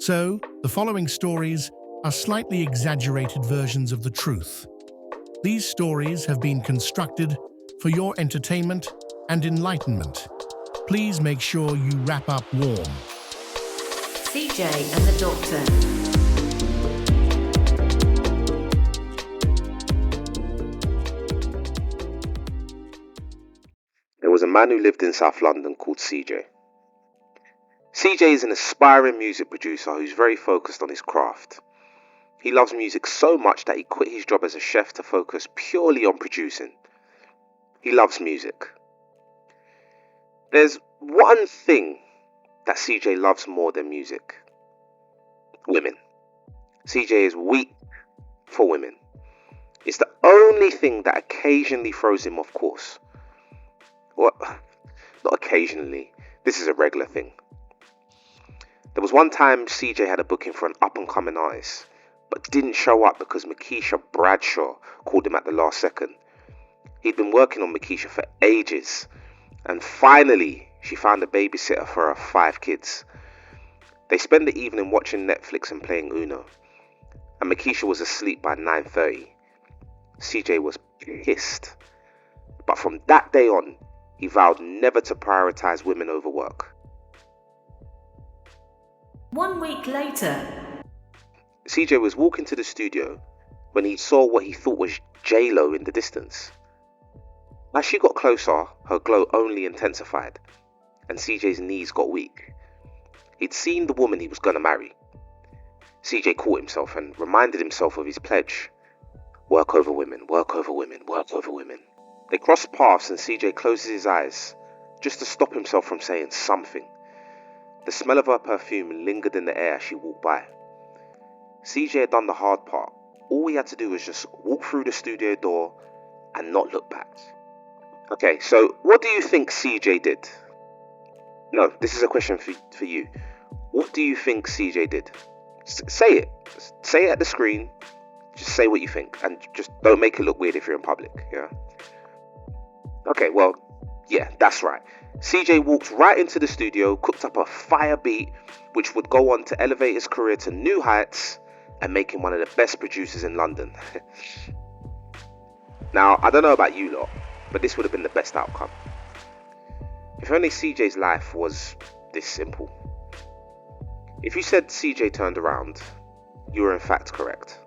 So, the following stories are slightly exaggerated versions of the truth. These stories have been constructed for your entertainment and enlightenment. Please make sure you wrap up warm. CJ and the Doctor. There was a man who lived in South London called CJ. CJ is an aspiring music producer who's very focused on his craft. He loves music so much that he quit his job as a chef to focus purely on producing. He loves music. There's one thing that CJ loves more than music. Women. CJ is weak for women. It's the only thing that occasionally throws him off course. Well, not occasionally. This is a regular thing. There was one time CJ had a booking for an up-and-coming artist, but didn't show up because Makisha Bradshaw called him at the last second. He'd been working on Makisha for ages, and finally she found a babysitter for her 5 kids. They spent the evening watching Netflix and playing Uno, and Makisha was asleep by 9:30. CJ was pissed, but from that day on, he vowed never to prioritize women over work. 1 week later, CJ was walking to the studio when he saw what he thought was J-Lo in the distance. As she got closer, her glow only intensified, and CJ's knees got weak. He'd seen the woman he was going to marry. CJ caught himself and reminded himself of his pledge. Work over women, work over women, work over women. They crossed paths and CJ closes his eyes just to stop himself from saying something. The smell of her perfume lingered in the air as she walked by. CJ had done the hard part. All he had to do was just walk through the studio door and not look back. Okay, so what do you think CJ did? No, this is a question for you. What do you think CJ did? Say it. Say it at the screen. Just say what you think. And just don't make it look weird if you're in public, yeah? Okay, well, yeah, that's right. CJ walked right into the studio, cooked up a fire beat, which would go on to elevate his career to new heights and make him one of the best producers in London. Now, I don't know about you lot, but this would have been the best outcome. If only CJ's life was this simple. If you said CJ turned around, you were in fact correct.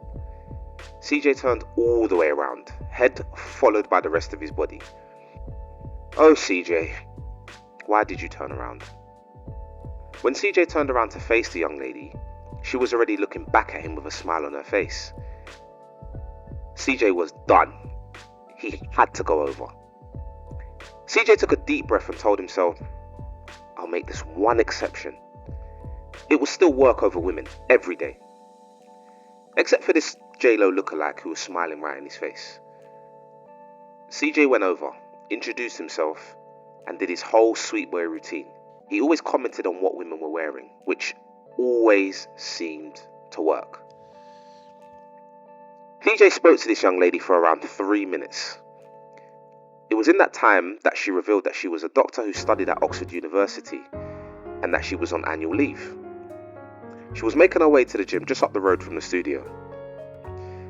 CJ turned all the way around, head followed by the rest of his body. Oh CJ, why did you turn around? When CJ turned around to face the young lady, she was already looking back at him with a smile on her face. CJ was done. He had to go over. CJ took a deep breath and told himself, I'll make this one exception. It will still work over women every day. Except for this J-Lo lookalike who was smiling right in his face. CJ went over, introduced himself, and did his whole sweet boy routine. He always commented on what women were wearing, which always seemed to work. CJ spoke to this young lady for around 3 minutes. It was in that time that she revealed that she was a doctor who studied at Oxford University and that she was on annual leave. She was making her way to the gym just up the road from the studio.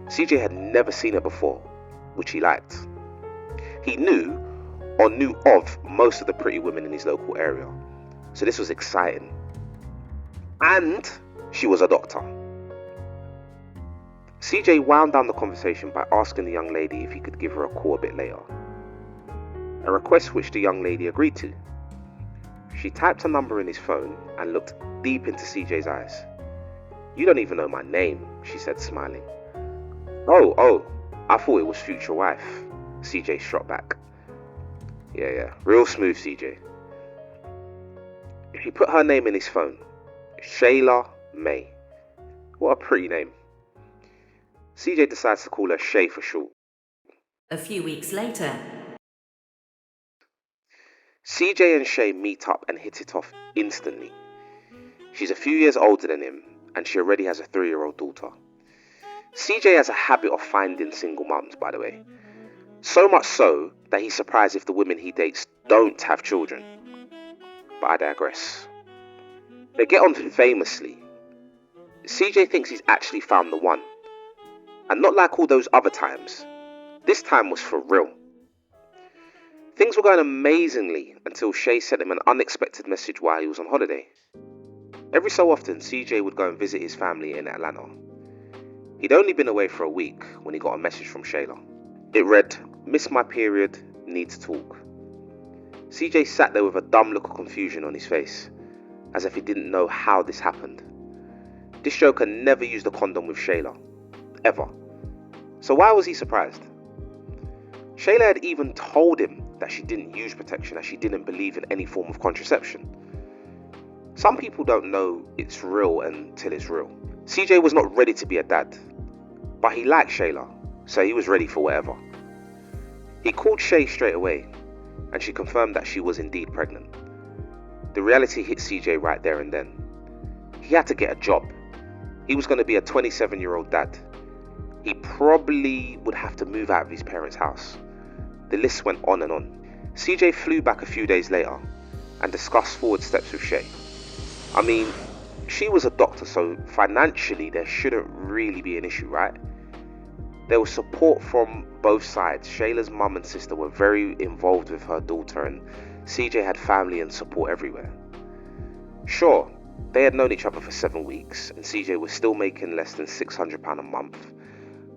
CJ had never seen her before, which he liked. He knew of most of the pretty women in his local area, so this was exciting. And she was a doctor. CJ wound down the conversation by asking the young lady if he could give her a call a bit later, a request which the young lady agreed to. She typed a number in his phone and looked deep into CJ's eyes. You don't even know my name, she said, smiling. Oh, I thought it was future wife, CJ shot back. Yeah, real smooth, CJ. He put her name in his phone, Shayla May. What a pretty name. CJ decides to call her Shay for short. a few weeks later, CJ and Shay meet up and hit it off instantly. She's a few years older than him, and she already has a 3-year-old daughter. CJ has a habit of finding single mums, by the way. So much so that he's surprised if the women he dates don't have children. But I digress. They get on famously, CJ thinks he's actually found the one. And not like all those other times. This time was for real. Things were going amazingly until Shay sent him an unexpected message while he was on holiday. Every so often, CJ would go and visit his family in Atlanta. He'd only been away for a week when he got a message from Shayla. It read, "Missed my period, need to talk." CJ sat there with a dumb look of confusion on his face, as if he didn't know how this happened. This joker never used a condom with Shayla, ever. So why was he surprised? Shayla had even told him that she didn't use protection as she didn't believe in any form of contraception. Some people don't know it's real until it's real. CJ was not ready to be a dad, but he liked Shayla, so he was ready for whatever. He called Shay straight away, and she confirmed that she was indeed pregnant. The reality hit CJ right there and then. He had to get a job. He was going to be a 27-year-old dad. He probably would have to move out of his parents' house. The list went on and on. CJ flew back a few days later and discussed forward steps with Shay. I mean, she was a doctor, so financially there shouldn't really be an issue, right? There was support from both sides. Shayla's mum and sister were very involved with her daughter, and CJ had family and support everywhere. Sure, they had known each other for 7 weeks, and CJ was still making less than £600 a month,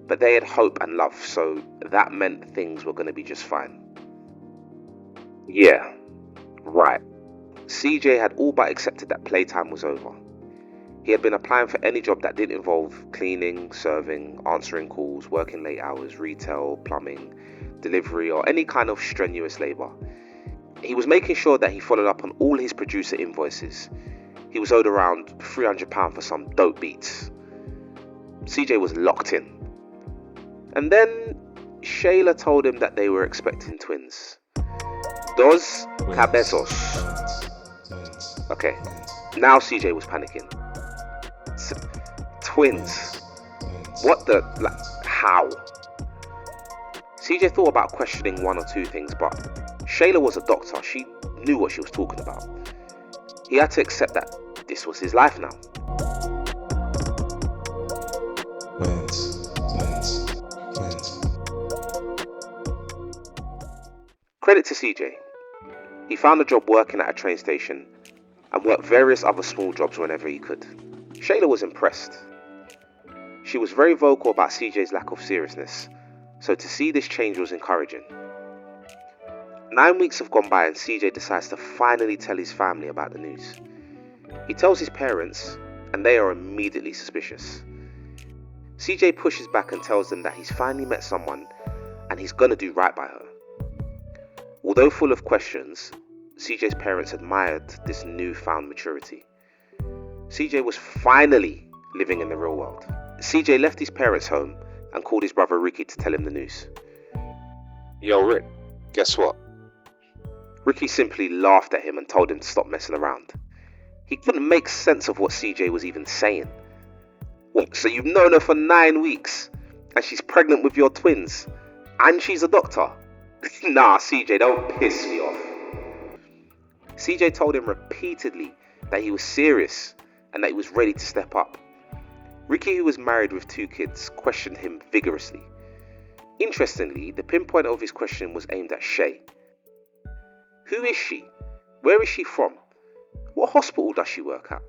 but they had hope and love, so that meant things were going to be just fine. Yeah, right. CJ had all but accepted that playtime was over. He had been applying for any job that didn't involve cleaning, serving, answering calls, working late hours, retail, plumbing, delivery, or any kind of strenuous labour. He was making sure that he followed up on all his producer invoices. He was owed around £300 for some dope beats. CJ was locked in. And then Shayla told him that they were expecting twins. Dos cabezos. Okay, now CJ was panicking. Twins? What the? How? CJ thought about questioning one or two things, but Shayla was a doctor. She knew what she was talking about. He had to accept that this was his life now. Credit to CJ. He found a job working at a train station and worked various other small jobs whenever he could. Shayla was impressed. She was very vocal about CJ's lack of seriousness, so to see this change was encouraging. 9 weeks have gone by and CJ decides to finally tell his family about the news. He tells his parents, and they are immediately suspicious. CJ pushes back and tells them that he's finally met someone and he's gonna do right by her. Although full of questions, CJ's parents admired this newfound maturity. CJ was finally living in the real world. CJ left his parents' home and called his brother Ricky to tell him the news. Yo, Rick, guess what? Ricky simply laughed at him and told him to stop messing around. He couldn't make sense of what CJ was even saying. What, so you've known her for 9 weeks and she's pregnant with your twins and she's a doctor? Nah, CJ, don't piss me off. CJ told him repeatedly that he was serious and that he was ready to step up. Ricky, who was married with 2 kids, questioned him vigorously. Interestingly, the pinpoint of his question was aimed at Shay. Who is she? Where is she from? What hospital does she work at?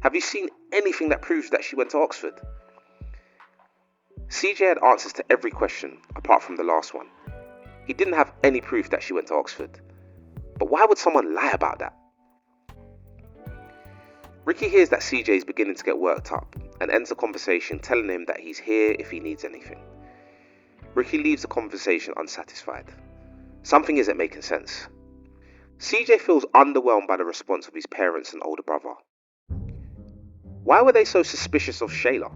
Have you seen anything that proves that she went to Oxford? CJ had answers to every question apart from the last one. He didn't have any proof that she went to Oxford. But why would someone lie about that? Ricky hears that CJ is beginning to get worked up and ends the conversation telling him that he's here if he needs anything. Ricky leaves the conversation unsatisfied. Something isn't making sense. CJ feels underwhelmed by the response of his parents and older brother. Why were they so suspicious of Shayla?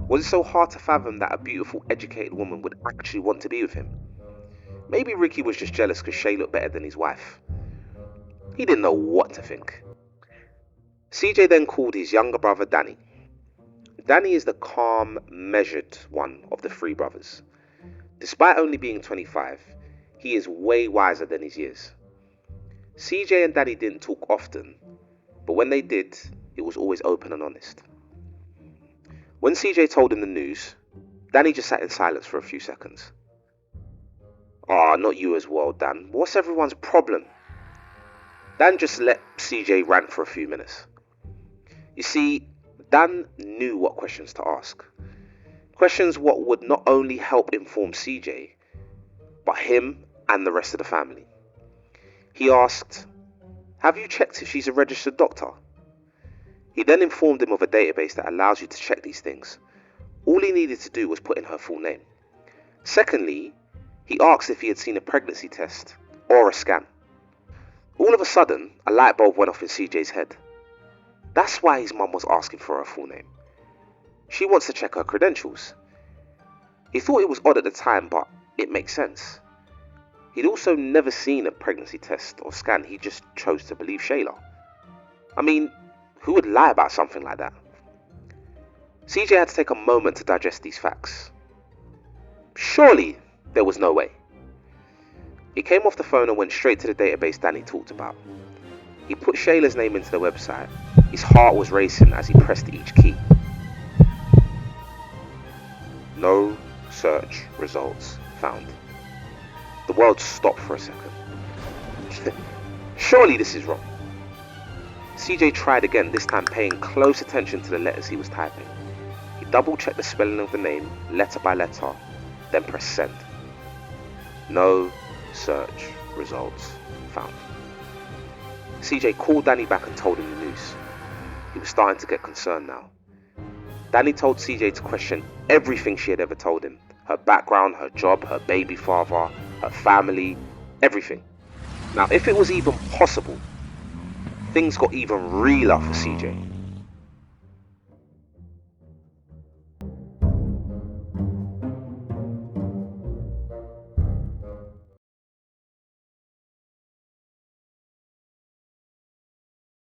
Was it so hard to fathom that a beautiful, educated woman would actually want to be with him? Maybe Ricky was just jealous because Shay looked better than his wife. He didn't know what to think. CJ then called his younger brother Danny. Danny is the calm, measured one of the 3 brothers. Despite only being 25, he is way wiser than his years. CJ and Danny didn't talk often, but when they did, it was always open and honest. When CJ told him the news, Danny just sat in silence for a few seconds. "Ah, not you as well, Dan. What's everyone's problem?" Dan just let CJ rant for a few minutes. You see, Dan knew what questions to ask. Questions what would not only help inform CJ, but him and the rest of the family. He asked, "Have you checked if she's a registered doctor?" He then informed him of a database that allows you to check these things. All he needed to do was put in her full name. Secondly, he asked if he had seen a pregnancy test or a scan. All of a sudden, a light bulb went off in CJ's head. That's why his mum was asking for her full name. She wants to check her credentials. He thought it was odd at the time, but it makes sense. He'd also never seen a pregnancy test or scan. He just chose to believe Shayla. I mean, who would lie about something like that? CJ had to take a moment to digest these facts. Surely there was no way. He came off the phone and went straight to the database Danny talked about. He put Shayla's name into the website. His heart was racing as he pressed each key. No search results found. The world stopped for a second. Surely this is wrong. CJ tried again, this time paying close attention to the letters he was typing. He double-checked the spelling of the name, letter by letter, then pressed send. No search results found. CJ called Danny back and told him the news. He was starting to get concerned now. Danny told CJ to question everything she had ever told him. Her background, her job, her baby father, her family, everything. Now, if it was even possible, things got even realer for CJ.